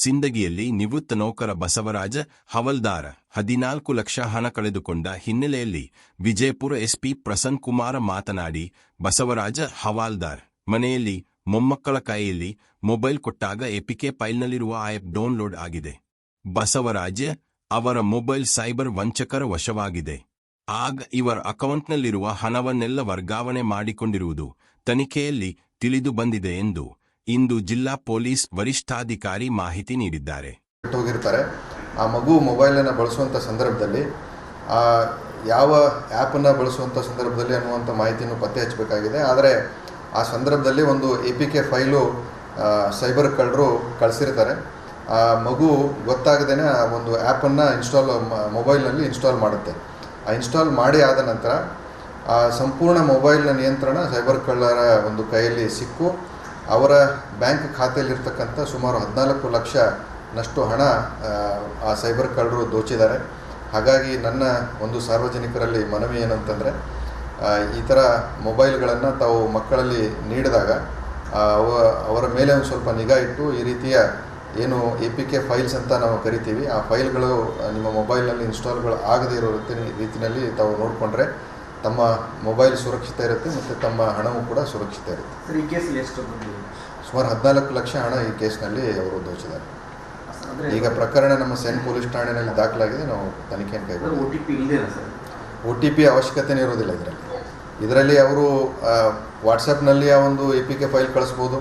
ಸಿಂದಗಿಯಲ್ಲಿ ನಿವೃತ್ತ ನೌಕರ ಬಸವರಾಜ ಹವಲ್ದಾರ 14 ಲಕ್ಷ ಹಣ ಕಳೆದುಕೊಂಡ ಹಿನ್ನೆಲೆಯಲ್ಲಿ ವಿಜಯಪುರ ಎಸ್ಪಿ ಪ್ರಸನ್ ಕುಮಾರ ಮಾತನಾಡಿ, ಬಸವರಾಜ ಹವಾಲ್ದಾರ್ ಮನೆಯಲ್ಲಿ ಮೊಮ್ಮಕ್ಕಳ ಕೈಯಲ್ಲಿ ಮೊಬೈಲ್ ಕೊಟ್ಟಾಗ ಎಪಿಕೆ ಫೈಲ್ನಲ್ಲಿರುವ ಆ್ಯಪ್ ಡೌನ್ಲೋಡ್ ಆಗಿದೆ. ಬಸವರಾಜ ಅವರ ಮೊಬೈಲ್ ಸೈಬರ್ ವಂಚಕರ ವಶವಾಗಿದೆ. ಆಗ ಇವರ ಅಕೌಂಟ್ನಲ್ಲಿರುವ ಹಣವನ್ನೆಲ್ಲ ವರ್ಗಾವಣೆ ಮಾಡಿಕೊಂಡಿರುವುದು ತನಿಖೆಯಲ್ಲಿ ತಿಳಿದು ಬಂದಿದೆ ಎಂದು ಇಂದು ಜಿಲ್ಲಾ ಪೊಲೀಸ್ ವರಿಷ್ಠಾಧಿಕಾರಿ ಮಾಹಿತಿ ನೀಡಿದ್ದಾರೆ. ಹೋಗಿರ್ತಾರೆ, ಆ ಮಗು ಮೊಬೈಲನ್ನು ಬಳಸುವಂಥ ಸಂದರ್ಭದಲ್ಲಿ ಯಾವ ಆ್ಯಪನ್ನು ಬಳಸುವಂಥ ಸಂದರ್ಭದಲ್ಲಿ ಅನ್ನುವಂಥ ಮಾಹಿತಿಯನ್ನು ಪತ್ತೆ ಹಚ್ಚಬೇಕಾಗಿದೆ. ಆದರೆ ಆ ಸಂದರ್ಭದಲ್ಲಿ ಒಂದು APK ಫೈಲು ಸೈಬರ್ ಕಳ್ಳರು ಕಳಿಸಿರ್ತಾರೆ. ಆ ಮಗು ಗೊತ್ತಾಗದೇ ಆ ಒಂದು ಆ್ಯಪನ್ನು ಮೊಬೈಲ್ನಲ್ಲಿ ಇನ್ಸ್ಟಾಲ್ ಮಾಡುತ್ತೆ. ಆ ಇನ್ಸ್ಟಾಲ್ ಮಾಡಿ ಆದ ನಂತರ ಆ ಸಂಪೂರ್ಣ ಮೊಬೈಲ್ನ ನಿಯಂತ್ರಣ ಸೈಬರ್ ಕಳ್ಳರ ಒಂದು ಕೈಯಲ್ಲಿ ಸಿಕ್ಕು ಅವರ ಬ್ಯಾಂಕ್ ಖಾತೆಯಲ್ಲಿರ್ತಕ್ಕಂಥ ಸುಮಾರು 14 ಲಕ್ಷನಷ್ಟು ಹಣ ಆ ಸೈಬರ್ ಕಳ್ಳರು ದೋಚಿದ್ದಾರೆ. ಹಾಗಾಗಿ ನನ್ನ ಒಂದು ಸಾರ್ವಜನಿಕರಲ್ಲಿ ಮನವಿ ಏನಂತಂದರೆ, ಈ ಥರ ಮೊಬೈಲ್ಗಳನ್ನು ತಾವು ಮಕ್ಕಳಲ್ಲಿ ನೀಡಿದಾಗ ಅವರ ಮೇಲೆ ಒಂದು ಸ್ವಲ್ಪ ನಿಗಾ ಇಟ್ಟು ಈ ರೀತಿಯ ಏನು APK ಫೈಲ್ಸ್ ಅಂತ ನಾವು ಕರಿತೀವಿ, ಆ ಫೈಲ್ಗಳು ನಿಮ್ಮ ಮೊಬೈಲ್ನಲ್ಲಿ ಇನ್ಸ್ಟಾಲ್ಗಳು ಆಗದೇ ಇರೋ ರೀತಿಯಲ್ಲಿ ತಾವು ನೋಡಿಕೊಂಡ್ರೆ ತಮ್ಮ ಮೊಬೈಲ್ ಸುರಕ್ಷಿತ ಇರುತ್ತೆ ಮತ್ತು ತಮ್ಮ ಹಣವೂ ಕೂಡ ಸುರಕ್ಷಿತ ಇರುತ್ತೆ. ಈ ಕೇಸಲ್ಲಿ ಎಷ್ಟು ಸುಮಾರು 14 ಲಕ್ಷ ಹಣ ಈ ಕೇಸ್ನಲ್ಲಿ ಅವರು ದೋಚಿದ್ದಾರೆ. ಈಗ ಪ್ರಕರಣ ನಮ್ಮ ಸೆಂಟ್ ಪೊಲೀಸ್ ಠಾಣೆಯಲ್ಲಿ ದಾಖಲಾಗಿದೆ. ನಾವು ತನಿಖೆಯನ್ನು ಕೈಗೊಳ್ಳುತ್ತೇವೆ. OTP ಅವಶ್ಯಕತೆನೇ ಇರೋದಿಲ್ಲ ಇದರಲ್ಲಿ ಅವರು ವಾಟ್ಸಪ್ನಲ್ಲಿ ಆ ಒಂದು APK ಫೈಲ್ ಕಳಿಸ್ಬೋದು.